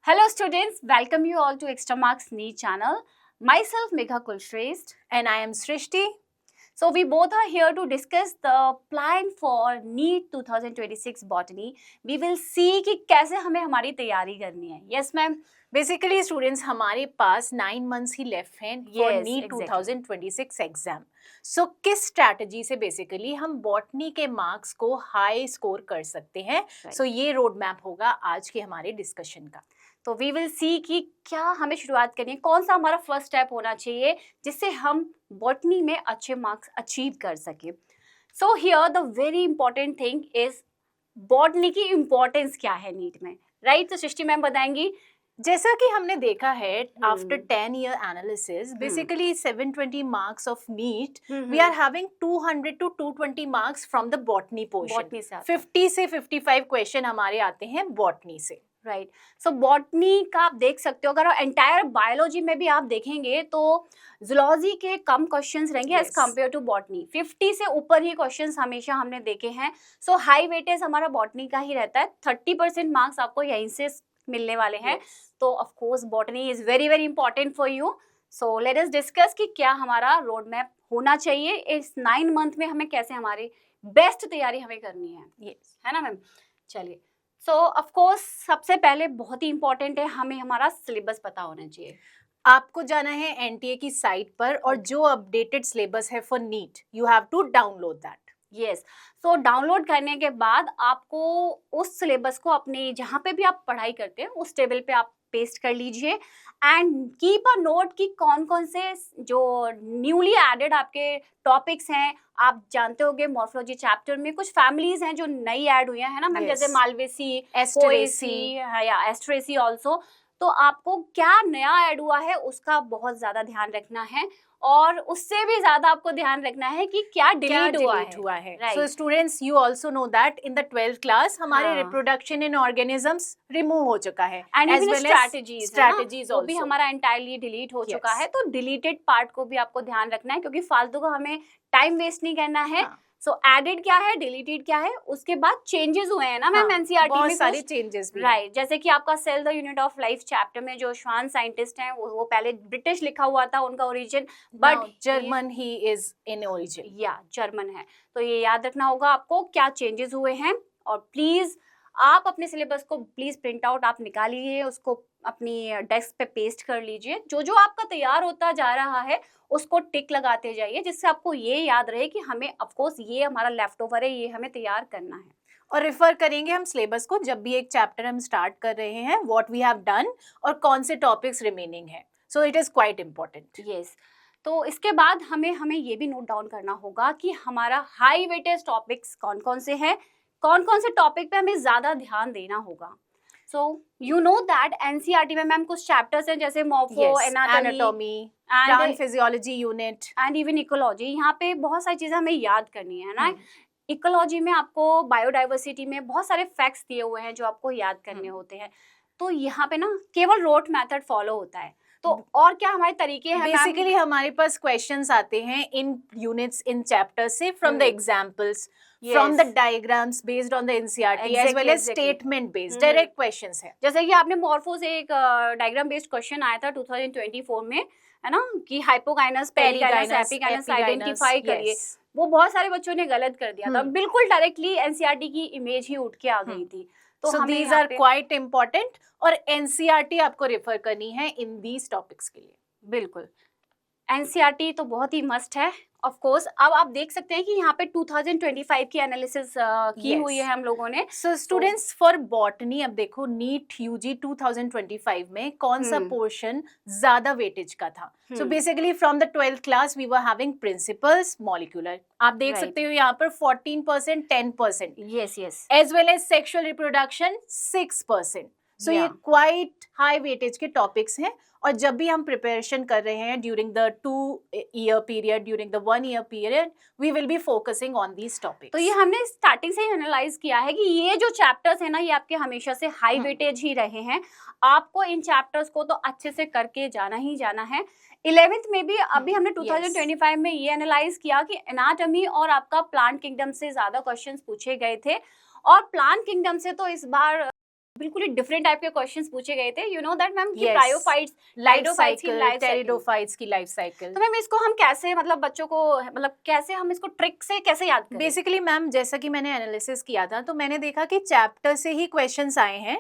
Hello students, welcome you all to Extra Marks NEET channel. Myself Megha Kulshrestha And I am Srishti. So we both are here to discuss the plan for NEET 2026 Botany. We will see कि कैसे हमें हमारी तैयारी करनी है. Yes ma'am. Basically students हमारे पास 9 months ही left हैं for Yes, NEET exactly. 2026 exam. So किस स्ट्रैटेजी से बेसिकली हम बॉटनी के मार्क्स को हाई स्कोर कर सकते हैं. Right. So ये रोड मैप होगा आज के हमारे डिस्कशन का. तो वी विल सी कि क्या हमें शुरुआत करनी है, कौन सा हमारा फर्स्ट स्टेप होना चाहिए जिससे हम बॉटनी में अच्छे मार्क्स अचीव कर सके. So here the very important thing is botany की इम्पोर्टेंस क्या है नीट में, राइट? तो सृष्टि मैम बताएंगी. जैसा कि हमने देखा है after 10 year analysis basically 720 marks of NEET we are having 200 to 220 marks from the botany portion. Botany से 50 से 55 क्वेश्चन हमारे आते हैं बॉटनी से. राइट. सो बॉटनी का आप देख सकते हो, अगर एंटायर बायोलॉजी में भी आप देखेंगे तो जूलॉजी के कम क्वेश्चंस रहेंगे एज कंपेयर टू बॉटनी. 50 से ऊपर ही क्वेश्चंस हमेशा हमने देखे हैं. सो हाई वेटेज हमारा बॉटनी का ही रहता है. 30% मार्क्स आपको यहीं से मिलने वाले हैं. तो of course botany is very very important for you. So let us discuss कि क्या हमारा रोड मैप होना चाहिए इस 9 मंथ में, हमें कैसे हमारी बेस्ट तैयारी हमें करनी है. Yes. है ना मैम? चलिए. सो ऑफ कोर्स सबसे पहले बहुत ही इंपॉर्टेंट है, हमें हमारा सिलेबस पता होना चाहिए. आपको जाना है एनटीए की साइट पर और जो अपडेटेड सिलेबस है for NEET you have to download that. Yes. So download करने के बाद आपको उस सिलेबस को अपने जहाँ पे भी आप पढ़ाई करते हैं उस टेबल पे आप पेस्ट कर लीजिए एंड कीप अ नोट कि कौन कौन से जो न्यूली एडेड आपके टॉपिक्स हैं. आप जानते होंगे मॉर्फोलॉजी चैप्टर में कुछ फैमिलीज हैं जो नई ऐड हुई हैं, है ना मैम? Yes. जैसे मालवेसी, एस्टरेसी, या एस्ट्रेसी ऑल्सो. तो आपको क्या नया ऐड हुआ है उसका बहुत ज्यादा ध्यान रखना है और उससे भी ज्यादा आपको ध्यान रखना है कि क्या डिलीट हुआ है. So students you also know that in the 12th class हमारे reproduction in organisms remove हो चुका है and as even well strategies वो also भी हमारा entirely डिलीट हो चुका है. तो डिलीटेड पार्ट को भी आपको ध्यान रखना है क्योंकि फालतू का हमें टाइम वेस्ट नहीं करना है. सो एडेड क्या है, डिलीटेड क्या है, उसके बाद चेंजेस हुए हैं ना मैम एनसीईआरटी में. बहुत सारे चेंजेस भी राइट. जैसे कि आपका cell the unit of life chapter में जो श्वान साइंटिस्ट हैं वो पहले ब्रिटिश लिखा हुआ था उनका origin, but German he is in origin. या जर्मन है. तो ये याद रखना होगा आपको क्या चेंजेस हुए हैं. और प्लीज आप अपने सिलेबस को प्लीज प्रिंट आउट आप निकालिए, उसको अपनी डेस्क पे पेस्ट कर लीजिए. जो जो आपका तैयार होता जा रहा है उसको टिक लगाते जाइए जिससे आपको ये याद रहे कि हमें ऑफकोर्स ये हमारा लेफ्ट ओवर है, ये हमें तैयार करना है. और रेफर करेंगे हम सिलेबस को जब भी एक चैप्टर हम स्टार्ट कर रहे हैं व्हाट वी हैव डन और कौन से टॉपिक्स रिमेनिंग है. So it is quite important. Yes. तो इसके बाद हमें ये भी नोट डाउन करना होगा कि हमारा हाई वेटेज टॉपिक्स कौन कौन से हैं, कौन कौन से टॉपिक पे हमें ज्यादा ध्यान देना होगा. So you know that NCERT में मैम कुछ चैप्टर्स हैं जैसे morpho, anatomy, plant physiology unit and even ecology. यहाँ पे बहुत सारी चीजें हमें याद करनी है ना. इकोलॉजी में आपको बायोडाइवर्सिटी में बहुत सारे फैक्ट्स दिए हुए हैं जो आपको याद करने होते हैं. तो यहाँ पे ना केवल रोट मेथड फॉलो होता है. तो और क्या हमारे तरीके हैं? बेसिकली हमारे पास क्वेश्चंस आते हैं इन यूनिट्स इन चैप्टर्स से from the examples, from the diagrams based on the NCERT as well as statement based direct questions हैं. जैसे कि आपने मॉर्फो से एक डायग्राम बेस्ड क्वेश्चन आया था 2024 में, है ना, कि हाइपोकाइनस, पेरिकाइनस, एपिकाइनस आइडेंटिफाई करिए. वो बहुत सारे बच्चों ने गलत कर दिया था. बिल्कुल डायरेक्टली एनसीईआरटी की इमेज ही उठ के आ गई थी. तो दीज आर क्वाइट इम्पोर्टेंट और एनसीईआरटी आपको रेफर करनी है इन दीज टॉपिक्स के लिए. बिल्कुल एनसीईआरटी तो बहुत ही मस्ट है ऑफ कोर्स. अब आप देख सकते हैं कि यहाँ पे 2025 की एनालिसिस की हुई है हम लोगों ने. सो स्टूडेंट्स फॉर बॉटनी अब देखो नीट यूजी 2025 में कौन सा पोर्शन ज्यादा वेटेज का था. So basically from the 12th class we were having principles, molecular. आप देख सकते हो यहाँ पर 14%, 10%. Yes yes. As well as sexual reproduction 6%. So ये क्वाइट हाई वेटेज के टॉपिक्स हैं और जब भी हम प्रिपरेशन कर रहे हैं during the 2-year period, during the 1-year period we will be focusing on these topics. तो ये हमने स्टार्टिंग से ही एनालाइज किया है कि ये जो चैप्टर्स है ना ये आपके हमेशा से हाई वेटेज ही रहे हैं. आपको इन चैप्टर्स को तो अच्छे से करके जाना ही जाना है. 11th में भी अभी हमने 2025 में ये एनालाइज किया कि एनाटॉमी और आपका प्लांट किंगडम से ज्यादा क्वेश्चंस पूछे गए थे और प्लांट किंगडम से तो इस बार बिल्कुल ही डिफरेंट टाइप के क्वेश्चंस पूछे गए थे, यू नो दैट मैम, कि Yes. ब्रायोफाइट्स, लाइफ लाइडोफाइट्स की साइकिल, लाइफ साइकिल। टेरिडोफाइट्स की लाइफ साइकिल। तो मैम इसको हम कैसे, मतलब बच्चों को, मतलब कैसे हम इसको ट्रिक से कैसे याद करें? बेसिकली मैम, जैसा कि मैंने एनालिसिस किया था, तो मैंने देखा कि चैप्टर से ही क्वेश्चंस आए हैं,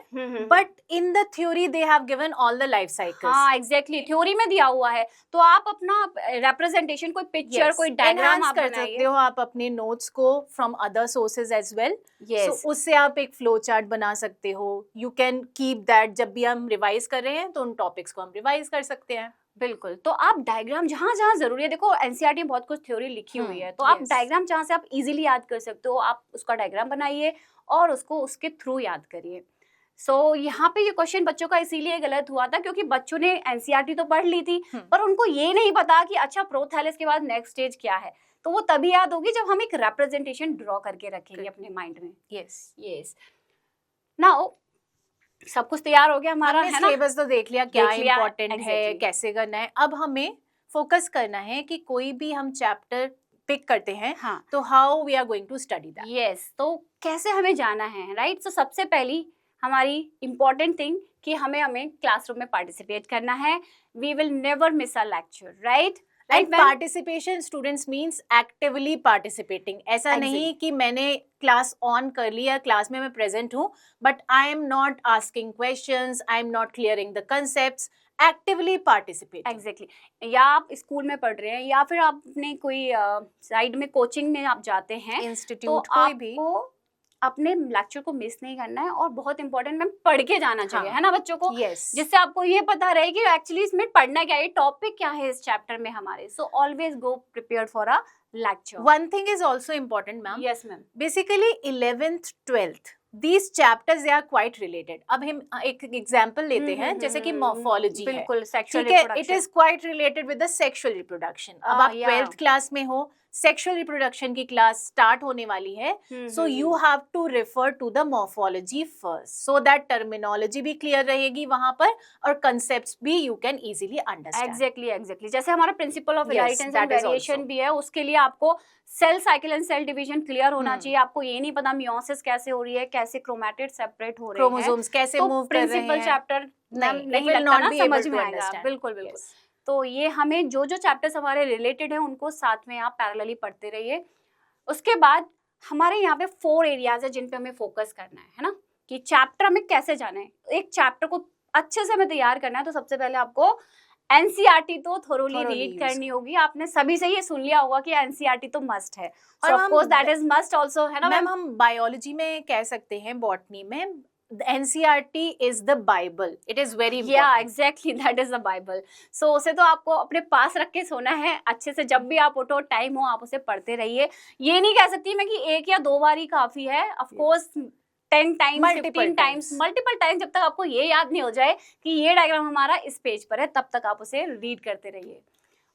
but in the theory they have given all the life cycles. हाँ एग्जैक्टली, थ्योरी में दिया हुआ है, तो आप अपना रिप्रेजेंटेशन, कोई पिक्चर, कोई डायग्राम आप कर बनाइए। सकते हो आप अपने नोट्स को from other sources as well. Yes, उससे आप एक फ्लो चार्ट बना सकते हो। यू कैन कीप दैट, जब भी हम रिवाइज कर रहे हैं तो उन टॉपिक्स को हम रिवाइज कर सकते हैं। बिल्कुल। तो आप डायग्राम जहाँ जहाँ जरूरी है, देखो एनसीईआरटी में बहुत कुछ थ्योरी लिखी हुई है, तो आप yes. डायग्राम जहाँ से आप इजीली याद कर सकते हो, आप उसका डायग्राम बनाइए और उसको उसके थ्रू याद करिए। सो यहाँ पे ये क्वेश्चन बच्चों का इसीलिए गलत हुआ था क्योंकि बच्चों ने एनसीईआरटी तो पढ़ ली थी, पर उनको ये नहीं पता कि अच्छा प्रोथैलेस के बाद नेक्स्ट स्टेज क्या है। तो वो तभी याद होगी जब हम एक रिप्रेजेंटेशन ड्रॉ करके रखेंगे अपने माइंड में। यस। नाउ सब कुछ तैयार हो गया हमारा, है ना? सिलेबस तो देख लिया, क्या देख लिया, इम्पोर्टेंट है, exactly. कैसे करना है। अब हमें फोकस करना है कि कोई भी हम चैप्टर पिक करते हैं, हाँ, तो how we are going to study that. Yes, तो कैसे हमें जाना है, राइट? तो सबसे पहली हमारी इम्पोर्टेंट थिंग कि हमें क्लासरूम में पार्टिसिपेट करना है। We will never miss a lecture, right? Right, participation students means actively participating. ऐसा नहीं कि मैंने क्लास ऑन कर लिया, क्लास में मैं प्रेजेंट हूँ, but I am not asking questions, I am not clearing the concepts, actively participate. Exactly. या आप स्कूल में पढ़ रहे हैं या फिर आप अपने कोई साइड में कोचिंग में आप जाते हैं, इंस्टीट्यूट तो कोई भी आपको अपने लेक्चर को मिस नहीं करना है, और बहुत इंपॉर्टेंट मैम पढ़ के जाना चाहिए, हाँ, है ना बच्चों को? yes. जिससे आपको ये पता रहे कि एक्चुअली इसमें पढ़ना क्या है, टॉपिक क्या है इस चैप्टर में हमारे। So always go prepared for a lecture. One thing is also important, ma'am. Yes ma'am. Basically 11th 12th these chapters they are quite related. अब हम एक एग्जांपल लेते हैं, जैसे कि मॉर्फोलॉजी है, बिल्कुल, सेक्सुअल ठीक है, it is quite related with the sexual reproduction. अब आप yeah. 12th क्लास में हो, सेक्सुअल रिप्रोडक्शन की क्लास स्टार्ट होने वाली है, so you have to refer to the morphology first, so that terminology भी क्लियर रहेगी वहां पर और कंसेप्ट्स भी you can easily understand. Exactly. जैसे हमारा principle of inheritance and that is variation also. भी है, उसके लिए आपको cell cycle and cell division clear होना चाहिए। आपको ये नहीं पता मियोसिस कैसे हो रही है, कैसे क्रोमैटिड सेपरेट हो रहे हैं, क्रोमोसोम्स कैसे तो मूव कर रहे प्रिंसिपल हैं, चैप्टर नहीं लगता ना, समझ में आएगा। बिल्कुल बिल्कुल। तो ये हमें जो जो चैप्टर्स हमारे रिलेटेड हैं उनको साथ में आप पैरेलली पढ़ते रहिए। उसके बाद हमारे यहाँ पे 4 एरियाज है जिन पे हमें फोकस करना है ना, कि चैप्टर में कैसे जाना है। एक चैप्टर को अच्छे से हमें तैयार करना है, तो सबसे पहले आपको एनसीईआरटी तो थोरोली रीड करनी होगी। आपने सभी से ये सुन लिया होगा कि एनसीईआरटी तो मस्ट है, और of course that is must also, है ना मैम? हम बायोलॉजी में कह सकते हैं, बॉटनी में NCERT is the Bible, it is very yeah exactly, that is the Bible. So उसे तो आपको अपने पास रख के सोना है अच्छे से, जब भी आप उठो, टाइम हो, आप उसे पढ़ते रहिए। ये नहीं कह सकती मैं कि 1 या 2 बार ही काफी है, of course 10 times, 15 times, multiple times, जब तक आपको ये याद नहीं हो जाए कि ये डायग्राम हमारा इस पेज पर है, तब तक आप उसे रीड करते रहिए।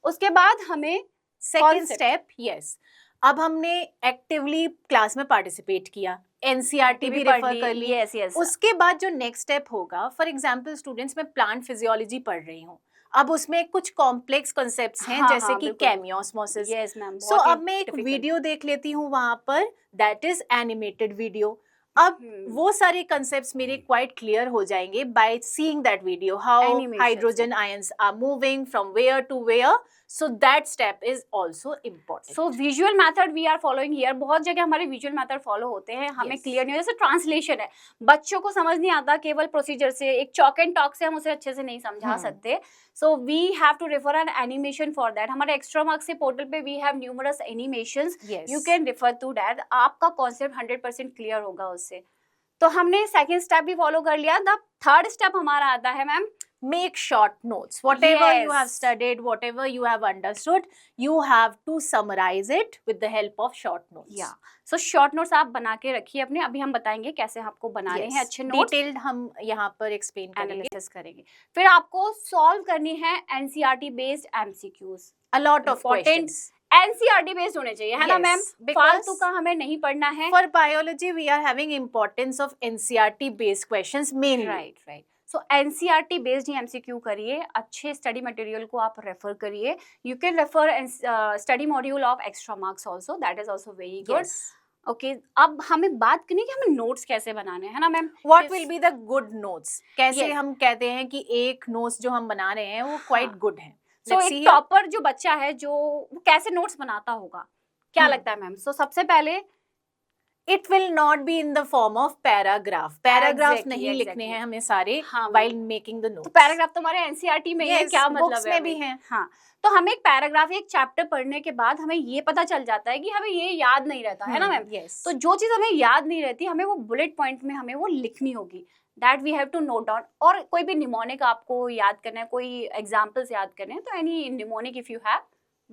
उसके बाद हमें सेकंड स्टेप, यस, अब हमने एक्टिवली क्लास में पार्टिसिपेट किया, एनसीईआरटी भी रेफर कर ली, यस यस। उसके बाद जो नेक्स्ट स्टेप होगा, फॉर एग्जांपल स्टूडेंट्स, मैं प्लांट फिजियोलॉजी पढ़ रही हूँ, अब उसमें कुछ कॉम्प्लेक्स कॉन्सेप्ट्स हैं, जैसे कि केमियोस्मोसिस। Yes ma'am. सो अब मैं एक वीडियो देख लेती हूँ वहां पर, दैट इज एनिमेटेड वीडियो। अब वो सारे कंसेप्ट्स मेरे क्वाइट क्लियर हो जाएंगे by seeing that video, how hydrogen ions are moving from where to where, so that step is also important. So visual method we are following here. बहुत जगह हमारे visual method follow होते हैं, हमें clear नहीं हो, जैसे ट्रांसलेशन है, बच्चों को समझ नहीं आता केवल प्रोसीजर से, एक चॉक एंड टॉक से हम उसे अच्छे से नहीं समझा सकते। So we have to refer an animation for that. हमारे एक्स्ट्रा मार्क्स के पोर्टल पे we have numerous animations, you can refer to that. आपका कॉन्सेप्ट 100% क्लियर होगा उससे। तो हमने सेकंड स्टेप भी फॉलो कर लिया। द थर्ड स्टेप हमारा आता है ma'am, make short notes, whatever you have studied, whatever you have understood, you have to summarize it with the help of short notes. Yeah, so short notes आप बना के रखिए अपने। अभी हम बताएंगे कैसे आपको बनाने हैं अच्छे नोट्स, डिटेल्ड हम यहाँ पर एक्सप्लेन एनालिसिस करेंगे। फिर आपको सॉल्व करनी है NCERT based MCQs, a lot of questions, NCERT based होने चाहिए, है ना मैम? फालतू का हमें नहीं पढ़ना है। For biology we are having importance of NCERT based questions mainly. Right. So NCERT based ही एमसीक्यू करिए, अच्छे स्टडी मटेरियल को आप रेफर करिए। You can refer study module of extra marks also, that is also very good. Okay अब हमें बात करनी है कि हमें नोट्स कैसे बनाने हैं, है ना ma'am? What will be the good notes, कैसे Yes. हम कहते हैं कि एक नोट्स जो हम बना रहे हैं वो क्वाइट गुड है? सो Let's एक see here. टॉपर जो बच्चा है जो वो कैसे नोट्स बनाता होगा, क्या लगता है मैम? सो सबसे पहले It will not be in the form of paragraph. Paragraphs Exactly, नहीं लिखने exactly. हैं हमें सारे हाँ, while making the तो notes. पैराग्राफ तो हमारे एनसीईआरटी में ही है, Yes, क्या मतलब books है में भी हमें? हैं. हाँ, तो हमें एक पैराग्राफ एक चैप्टर पढ़ने के बाद हमें ये पता चल जाता है कि हमें ये याद नहीं रहता है ना मैम? Yes. तो जो चीज हमें याद नहीं रहती हमें वो बुलेट पॉइंट में हमें वो लिखनी होगी, that we have to note down. और कोई भी निमोनिक आपको याद करना है, कोई एग्जांपल्स याद करने हैं, तो any mnemonic if you have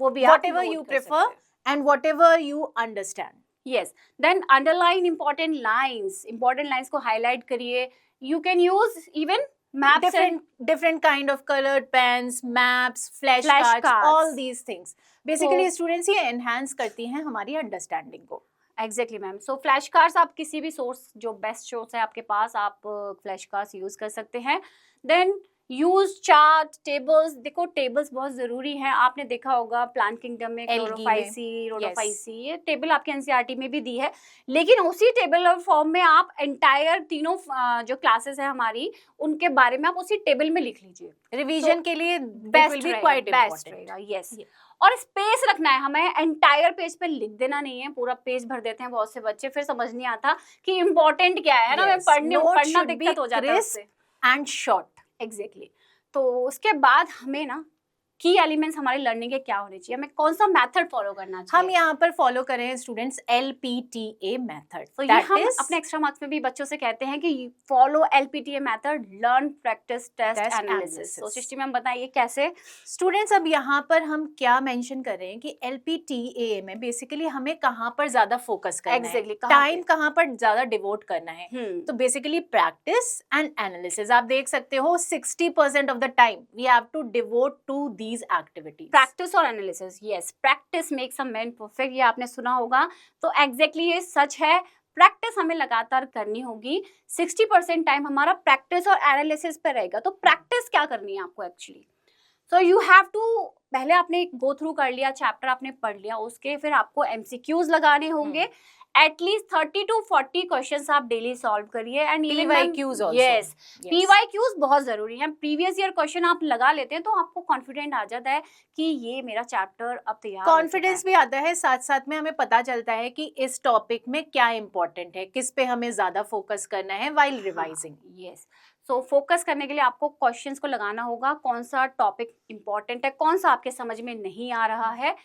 वो भी आप Whatever note you कर prefer सकते हैं। and whatever you understand. Yes, then underline important lines को highlight करिए। You can use even maps and different kind of colored pens, maps, flashcards, all these things. Basically students ये enhance करती हैं हमारी understanding को. Exactly ma'am. So flash cards आप किसी भी सोर्स जो बेस्ट सोर्स है आपके पास, आप फ्लैश कार्ड्स यूज कर सकते हैं। Then use chart, tables. देखो टेबल्स बहुत जरूरी है, आपने देखा होगा प्लांट किंगडम में क्लोरोफाइसी, रोडोफाइसी, ये टेबल आपके एनसीईआरटी में भी दी है। लेकिन उसी टेबल और फॉर्म में आप एंटायर तीनों जो क्लासेस है हमारी उनके बारे में आप उसी टेबल में लिख लीजिए। रिवीजन के लिए बेस्ट रहेगा। यस, और स्पेस रखना है हमें, एंटायर पेज पे लिख देना नहीं है, पूरा पेज भर देते हैं बहुत से बच्चे, फिर समझ नहीं आता कि इम्पोर्टेंट क्या है ना। मैं पढ़ना दिक्कत हो जाता है उससे। And short. एग्जैक्टली। तो उसके बाद हमें ना की एलिमेंट्स हमारी लर्निंग के क्या होने चाहिए, हमें कौन सा मेथड फॉलो करना चाहिए। हम यहाँ पर फॉलो कर रहे हैं स्टूडेंट्स LPTA मेथड। तो ये हम अपने एक्स्ट्रा मार्क्स में भी बच्चों से कहते हैं कि follow LPTA method, learn practice test analysis. तो सृष्टि मैम बताइए कैसे? स्टूडेंट्स अब यहाँ पर हम क्या मेंशन कर रहे हैं कि LPTA में बेसिकली हमें कहाँ पर ज्यादा फोकस करना है, टाइम कहाँ पर ज्यादा डिवोट करना है। तो बेसिकली प्रैक्टिस एंड एनालिसिस। आप देख सकते हो 60% of the time we have to devote to these activities. Practice और analysis. Yes, practice makes a man perfect, ये आपने सुना होगा। तो एग्जैक्टली ये सच है, प्रैक्टिस हमें लगातार करनी होगी। 60% टाइम हमारा प्रैक्टिस और एनालिसिस पे रहेगा। तो प्रैक्टिस क्या करनी है आपको actually? So you have to, पहले आपने गो थ्रू कर लिया, चैप्टर आपने पढ़ लिया, उसके फिर आपको MCQs लगाने होंगे। एटलीस्ट 30 to 40 क्वेश्चंस आप डेली सॉल्व करिए। And PYQs also. Yes, PYQs बहुत जरूरी है। प्रीवियस ईयर क्वेश्चन आप लगा लेते हैं तो आपको कॉन्फिडेंट आ जाता है कि ये मेरा चैप्टर अब तैयार। कॉन्फिडेंस भी आता है, साथ साथ में हमें पता चलता है कि इस टॉपिक में क्या इंपॉर्टेंट है, किस पे हमें ज्यादा फोकस करना है while revising. Yes, so focus करने के लिए आपको क्वेश्चंस को लगाना होगा, कौन सा टॉपिक इंपॉर्टेंट है, कौन सा आपके समझ में नहीं आ रहा है।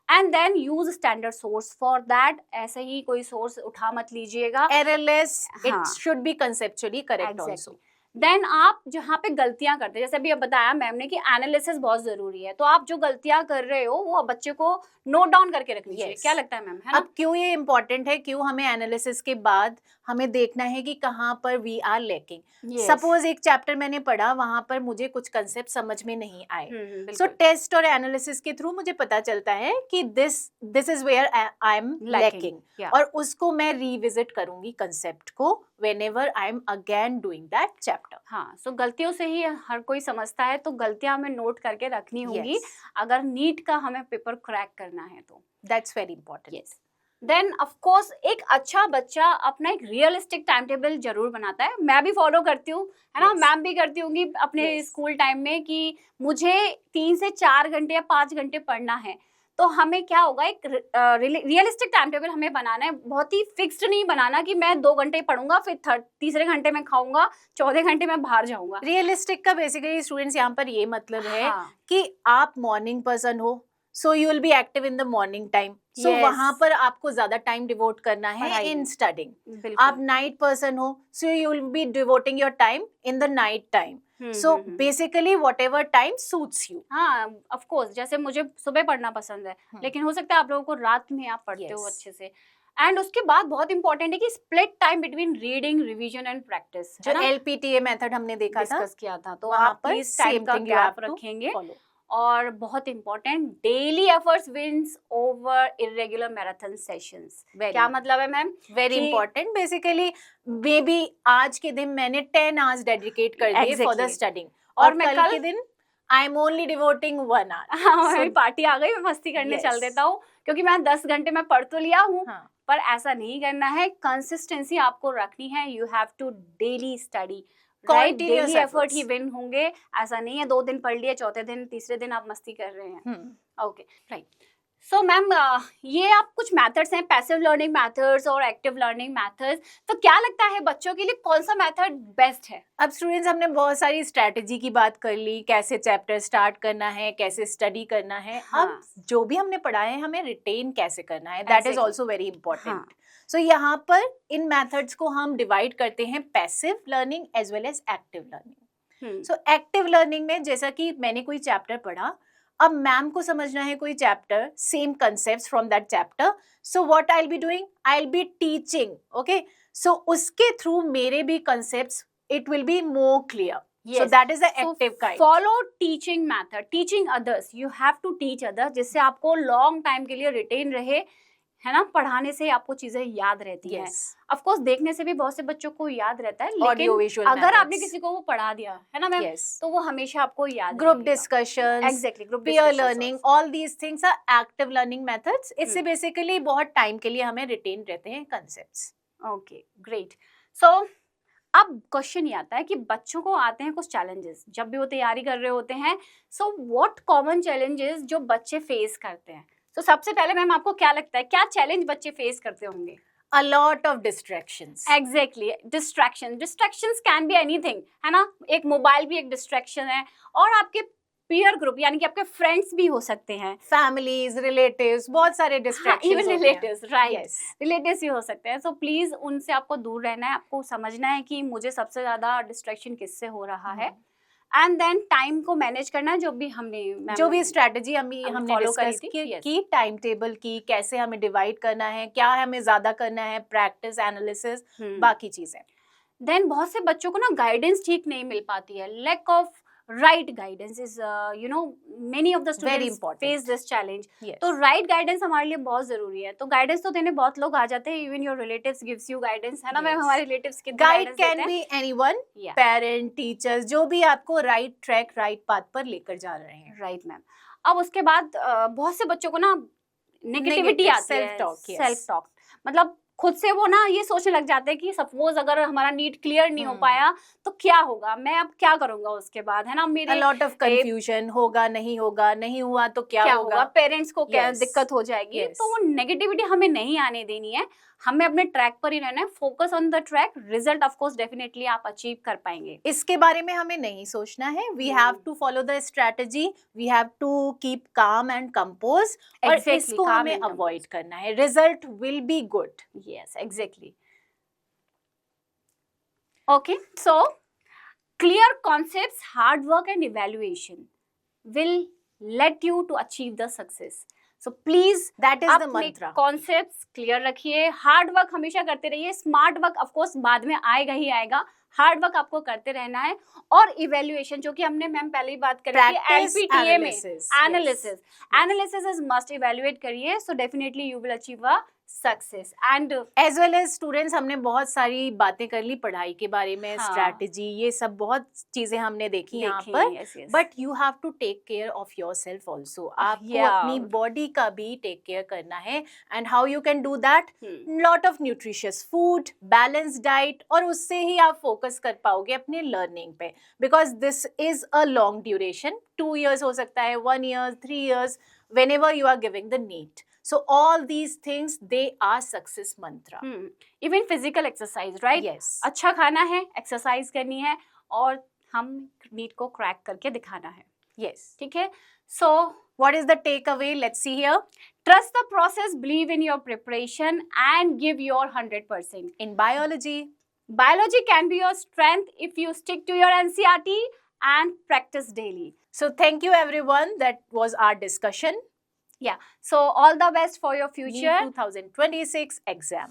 And then use standard source for that. ऐसे ही कोई सोर्स उठा मत लीजिएगा, errorless, it should be conceptually correct also. Then आप जहाँ पे गलतियां करते हैं, जैसे अभी अब बताया मैम ने कि एनालिसिस बहुत जरूरी है, तो आप जो गलतियां कर रहे हो वो बच्चे को नोट डाउन करके रख लीजिए। क्या लगता है मैम? है ना? अब क्यों ये इम्पोर्टेंट है, क्यों हमें एनालिसिस के बाद हमें देखना है कि कहाँ पर वी आर लैकिंग। सपोज एक चैप्टर मैंने पढ़ा, वहां पर मुझे कुछ कंसेप्ट समझ में नहीं आए, सो टेस्ट और एनालिसिस के थ्रू मुझे पता चलता है कि this is where I am lacking, और उसको मैं रिविजिट करूंगी कंसेप्ट को whenever I am again doing that chapter. हाँ, सो गलतियों से ही हर कोई समझता है, तो गलतियां हमें नोट करके रखनी होंगी अगर नीट का हमें पेपर क्रैक करना है तो। That's very important. Yes. Then of course एक अच्छा बच्चा अपना एक रियलिस्टिक टाइम टेबल जरूर बनाता है। मैं भी फॉलो करती हूँ, है ना? मैम भी करती होंगी अपने स्कूल टाइम में कि मुझे 3 से 4 घंटे या 5 घंटे पढ़ना है। तो हमें क्या होगा, एक रियलिस्टिक टाइम टेबल हमें बनाना है। बहुत ही फिक्स्ड नहीं बनाना कि मैं 2 घंटे पढ़ूंगा, फिर तीसरे घंटे में खाऊंगा, चौथे घंटे में बाहर जाऊंगा। रियलिस्टिक का बेसिकली स्टूडेंट्स यहाँ पर ये मतलब है कि आप मॉर्निंग पर्सन हो, so you will be active in the morning time, so वहां पर आपको ज्यादा टाइम डिवोट करना है इन स्टडिंग। आप नाइट पर्सन हो, so you will be devoting your time in the night time. So basically whatever time suits you. हाँ, of course, जैसे मुझे सुबह पढ़ना पसंद है, लेकिन हो सकता है आप लोगों को रात में आप पढ़ते हो अच्छे से। एंड उसके बाद बहुत इंपॉर्टेंट है कि split time between reading, revision and practice, जो LPTA मेथड हमने देखा था, डिस्कस किया था, तो आप इस टाइम का गैप रखेंगे। और बहुत important, daily efforts wins over irregular marathon sessions. क्या मतलब है ma'am? Very important. Basically maybe आज के दिन मैंने 10 आवर्स डेडिकेट कर दिए फॉर द स्टडिंग, और मैं कल के दिन I am only devoting 1 hour। मेरी पार्टी आ गई, मैं मस्ती करने चल देता हूँ, क्योंकि मैं 10 घंटे में पढ़ तो लिया हूँ, पर ऐसा नहीं करना है, कंसिस्टेंसी आपको रखनी है, you have to daily study, right, Continuous daily effort efforts. ही विन होंगे, ऐसा नहीं है 2 दिन पढ़ लिए, चौथे दिन तीसरे दिन आप मस्ती कर रहे हैं। Okay, right. सो मैम, ये आप कुछ मेथड्स हैं, पैसिव लर्निंग मेथड्स और एक्टिव लर्निंग मेथड्स, तो क्या लगता है बच्चों के लिए कौन सा मेथड बेस्ट है? अब स्टूडेंट्स, हमने बहुत सारी स्ट्रैटेजी की बात कर ली, कैसे चैप्टर स्टार्ट करना है, कैसे स्टडी करना है। हाँ. अब जो भी हमने पढ़ा है हमें रिटेन कैसे करना है, that is Exactly. Also very important. हाँ. सो यहाँ पर इन मेथड्स को हम डिवाइड करते हैं passive learning as well as active learning. So active learning में जैसा कि मैंने कोई चैप्टर पढ़ा, अब मैम को समझना है कोई chapter, same concepts from that chapter, so what I will be doing, I will be teaching, okay. So उसके थ्रू मेरे भी concepts, it will be more clear. So that is the active kind. Follow teaching method, teaching others. You have to teach others, जिससे आपको long time के लिए retain रहे, है ना? पढ़ाने से आपको चीजें याद रहती हैं। Of course, देखने से भी बहुत से बच्चों को याद रहता है, लेकिन अगर आपने किसी को वो पढ़ा दिया, है ना मैम? तो वो हमेशा आपको याद रहेगा। Group discussions, exactly, group peer discussions learning, also. all these things are active learning methods. इससे basically बहुत time के लिए हमें retain रहते हैं concepts. Okay, great. So अब क्वेश्चन ये आता है कि बच्चों को आते हैं कुछ चैलेंजेस जब भी वो तैयारी कर रहे होते हैं। सो व्हाट कॉमन चैलेंजेस जो बच्चे फेस करते हैं? तो सबसे पहले मैम, आपको क्या लगता है, क्या चैलेंज बच्चे फेस करते होंगे? A lot of distractions. Exactly, distractions can be anything, है ना? एक मोबाइल भी एक डिस्ट्रैक्शन है, और आपके पीयर ग्रुप यानी कि आपके फ्रेंड्स भी हो सकते हैं, फैमिलीज, रिलेटिव्स, बहुत सारे distractions even relatives, right, Yes. Relatives भी हो सकते हैं। सो प्लीज उनसे आपको दूर रहना है, आपको समझना है कि मुझे सबसे ज्यादा डिस्ट्रैक्शन किससे हो रहा है, एंड देन टाइम को मैनेज करना है, जो भी स्ट्रेटजी हमने follow करी डिस्कस थी, yes. की टाइम टेबल की, कैसे हमें डिवाइड करना है, क्या हमें ज्यादा करना है, प्रैक्टिस, एनालिसिस, बाकी चीजें। देन बहुत से बच्चों को ना गाइडेंस ठीक नहीं मिल पाती है, lack of right guidance is many of the students face this challenge. तो राइट गाइडेंस हमारे लिए बहुत जरूरी है। तो गाइडेंस तो देने बहुत लोग आ जाते हैं, even your relatives gives you guidance, है ना मैम? हमारे रिलेटिव्स के guide can be anyone, parent, teachers, जो भी आपको राइट ट्रैक, राइट पाथ पर लेकर जा रहे हैं। Right ma'am. अब उसके बाद बहुत से बच्चों को ना नेगेटिविटी आती है, सेल्फ टॉक, मतलब खुद से वो ना ये सोचने लग जाते हैं कि सपोज अगर हमारा नीट क्लियर नहीं हो पाया तो क्या होगा, मैं अब क्या करूंगा उसके बाद, है ना? मेरे लॉट ऑफ कंफ्यूजन, होगा नहीं होगा, नहीं हुआ तो क्या होगा, पेरेंट्स को क्या दिक्कत हो जाएगी। तो वो नेगेटिविटी हमें नहीं आने देनी है, हमें अपने ट्रैक पर ही रहना है, focus on the track, result of course definitely आप अचीव कर पाएंगे। इसके बारे में हमें नहीं सोचना है, we have to follow the strategy, we have to keep calm and compose, और इसको हमें अवॉइड करना है, result will be good. Yes, exactly. Okay, so clear concepts, hard work and evaluation will let you to achieve the success. So please that is the mantra, concepts clear रखिए, hard work हमेशा करते रहिए, smart work of course बाद में आएगा ही आएगा, hard work आपको करते रहना है, और इवैल्यूएशन जो कि हमने मैम पहले ही बात करी थी एलपीटीए में, एनालिसिस इज मस्ट, इवैल्यूएट करिए, so definitely you will achieve a success. And as well as students, हमने बहुत सारी बातें कर ली पढ़ाई के बारे में, स्ट्रैटेजी, ये सब बहुत चीजें हमने देखी यहाँ पर, but you have to take care of yourself also. आपको अपनी बॉडी का भी टेक केयर करना है, and how you can do that, lot of nutritious food, balance diet, और उससे ही आप फोकस कर पाओगे अपने लर्निंग पे, because this is a long duration, 2 years हो सकता है, 1 year, 3 years, whenever you are giving the NEET. So all these things, they are success mantra. Even physical exercise, right? Yes. अच्छा खाना है, एक्सरसाइज करनी है, और हम नीट को क्रैक करके दिखाना है। Yes. ठीक है? So what is the takeaway? Let's see here. Trust the process, believe in your preparation, and give your 100%. In biology, biology can be your strength if you stick to your NCERT and practice daily. So thank you everyone. That was our discussion. Yeah. So all the best for your future. NEET 2026 exam.